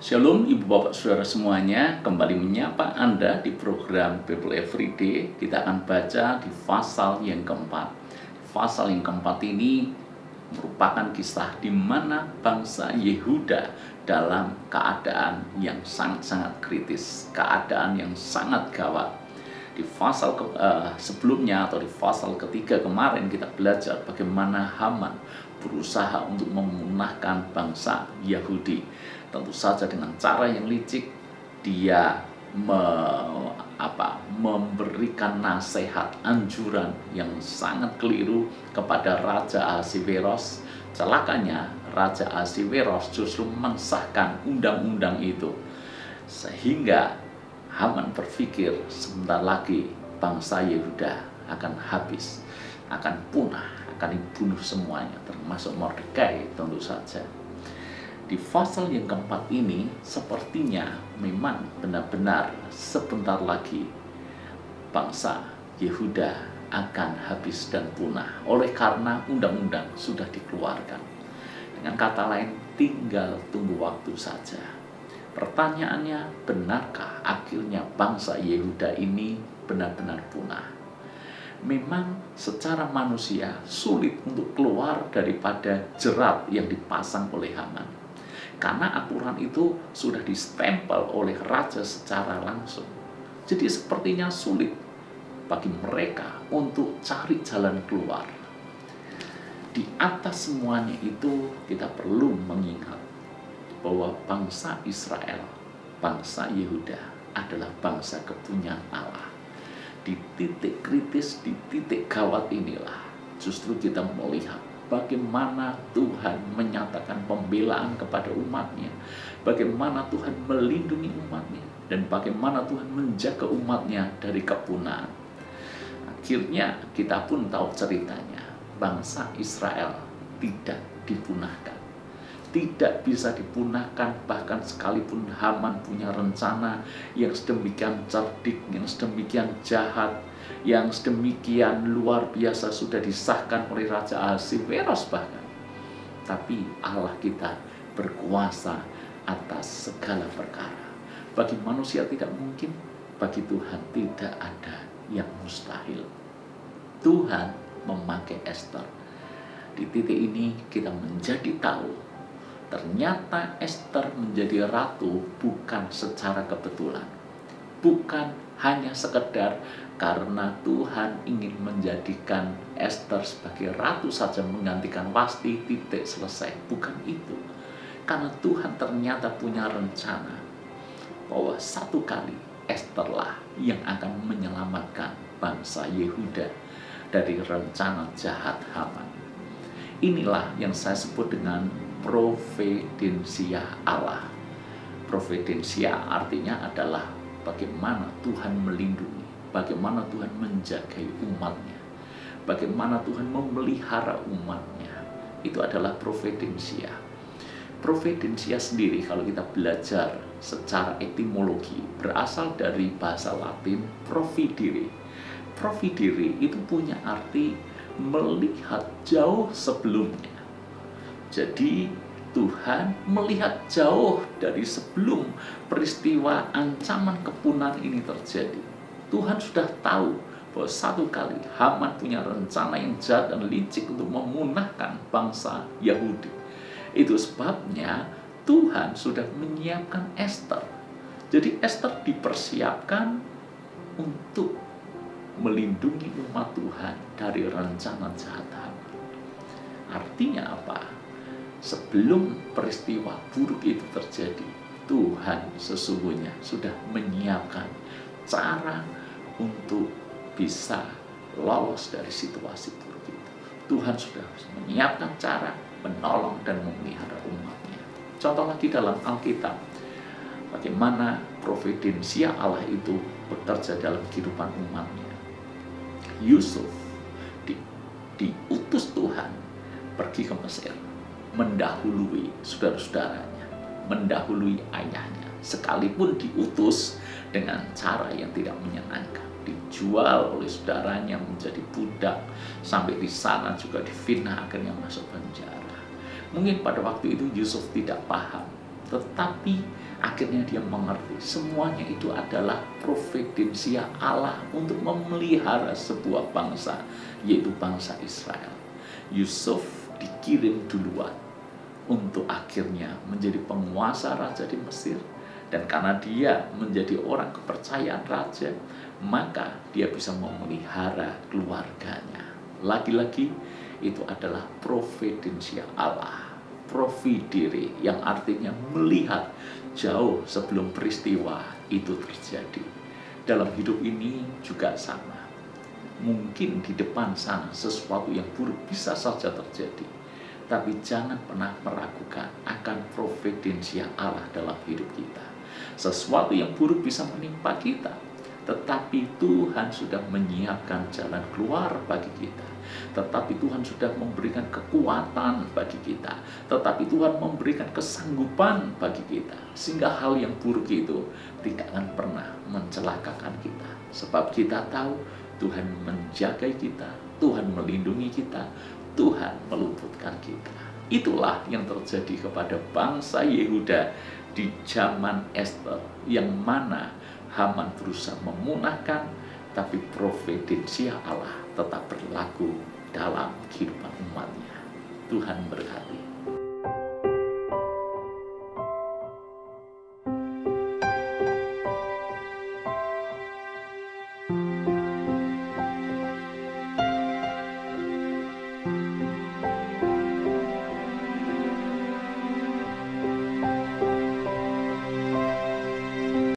Shalom Ibu Bapak Saudara semuanya, kembali menyapa Anda di program Bible Everyday. Kita akan baca di pasal yang keempat. Pasal yang keempat ini merupakan kisah di mana bangsa Yehuda dalam keadaan yang sangat-sangat kritis, keadaan yang sangat gawat. Di pasal sebelumnya atau di pasal ketiga kemarin kita belajar bagaimana Haman berusaha untuk memunahkan bangsa Yahudi. Tentu saja dengan cara yang licik, dia memberikan nasihat anjuran yang sangat keliru kepada Raja Ahasiweros. Celakanya Raja Ahasiweros justru mensahkan undang-undang itu, sehingga Haman berpikir sebentar lagi bangsa Yehuda akan habis, akan punah, akan dibunuh semuanya, termasuk Mordekai tentu saja. Di pasal yang keempat ini sepertinya memang benar-benar sebentar lagi bangsa Yehuda akan habis dan punah oleh karena undang-undang sudah dikeluarkan. Dengan kata lain, tinggal tunggu waktu saja. Pertanyaannya, benarkah akhirnya bangsa Yehuda ini benar-benar punah? Memang secara manusia sulit untuk keluar daripada jerat yang dipasang oleh Haman, karena aturan itu sudah distempel oleh raja secara langsung. Jadi sepertinya sulit bagi mereka untuk cari jalan keluar. Di atas semuanya itu kita perlu mengingat bahwa bangsa Israel, bangsa Yehuda adalah bangsa kepunyaan Allah. Di titik kritis, di titik gawat inilah justru kita melihat bagaimana Tuhan menyatakan pembelaan kepada umatnya, bagaimana Tuhan melindungi umatnya, dan bagaimana Tuhan menjaga umatnya dari kepunahan. Akhirnya kita pun tahu ceritanya, bangsa Israel tidak dipunahkan, tidak bisa dipunahkan, bahkan sekalipun Haman punya rencana yang sedemikian cerdik, yang sedemikian jahat, yang sedemikian luar biasa sudah disahkan oleh Raja Ahasiweros bahkan. Tapi Allah kita berkuasa atas segala perkara. Bagi manusia tidak mungkin, bagi Tuhan tidak ada yang mustahil. Tuhan memakai Esther. Di titik ini kita menjadi tahu, ternyata Esther menjadi ratu bukan secara kebetulan, bukan hanya sekedar karena Tuhan ingin menjadikan Esther sebagai ratu saja menggantikan Wasti, titik selesai. Bukan itu. Karena Tuhan ternyata punya rencana bahwa satu kali Estherlah yang akan menyelamatkan bangsa Yehuda dari rencana jahat Haman. Inilah yang saya sebut dengan providensia Allah. Providensia artinya adalah bagaimana Tuhan melindungi, bagaimana Tuhan menjagai umatnya, bagaimana Tuhan memelihara umatnya. Itu adalah providensia. Providensia sendiri kalau kita belajar secara etimologi berasal dari bahasa Latin providere. Providere itu punya arti melihat jauh sebelumnya. Jadi Tuhan melihat jauh dari sebelum peristiwa ancaman kepunahan ini terjadi. Tuhan sudah tahu bahwa satu kali Haman punya rencana yang jahat dan licik untuk memunahkan bangsa Yahudi. Itu sebabnya Tuhan sudah menyiapkan Esther. Jadi Esther dipersiapkan untuk melindungi umat Tuhan dari rencana jahat Haman. Artinya apa? Sebelum peristiwa buruk itu terjadi, Tuhan sesungguhnya sudah menyiapkan cara untuk bisa lolos dari situasi buruk itu. Tuhan sudah menyiapkan cara menolong dan memelihara umatnya. Contoh lagi dalam Alkitab, bagaimana providensia Allah itu bekerja dalam kehidupan umatnya. Yusuf diutus Tuhan pergi ke Mesir, mendahului saudara-saudaranya, mendahului ayahnya, sekalipun diutus dengan cara yang tidak menyenangkan, dijual oleh saudaranya menjadi budak, sampai di sana juga difitnah, akhirnya masuk penjara. Mungkin pada waktu itu Yusuf tidak paham, Tetapi akhirnya dia mengerti semuanya itu adalah providensia Allah untuk memelihara sebuah bangsa, yaitu bangsa Israel. Yusuf dikirim duluan untuk akhirnya menjadi penguasa raja di Mesir. Dan karena dia menjadi orang kepercayaan raja, maka dia bisa memelihara keluarganya. Lagi-lagi itu adalah providensia Allah, providere, yang artinya melihat jauh sebelum peristiwa itu terjadi. Dalam hidup ini juga sama. Mungkin di depan sana sesuatu yang buruk bisa saja terjadi, tapi jangan pernah meragukan akan providensia Allah dalam hidup kita. Sesuatu yang buruk bisa menimpa kita, tetapi Tuhan sudah menyiapkan jalan keluar bagi kita. Tetapi Tuhan sudah memberikan kekuatan bagi kita. Tetapi Tuhan memberikan kesanggupan bagi kita. Sehingga hal yang buruk itu tidak akan pernah mencelakakan kita. Sebab kita tahu Tuhan menjaga kita, Tuhan melindungi kita, Tuhan meluputkan kita. Itulah yang terjadi kepada bangsa Yehuda di zaman Ester, yang mana Haman berusaha memunahkan, tapi providensia Allah tetap berlaku dalam kehidupan umatnya. Tuhan berkati.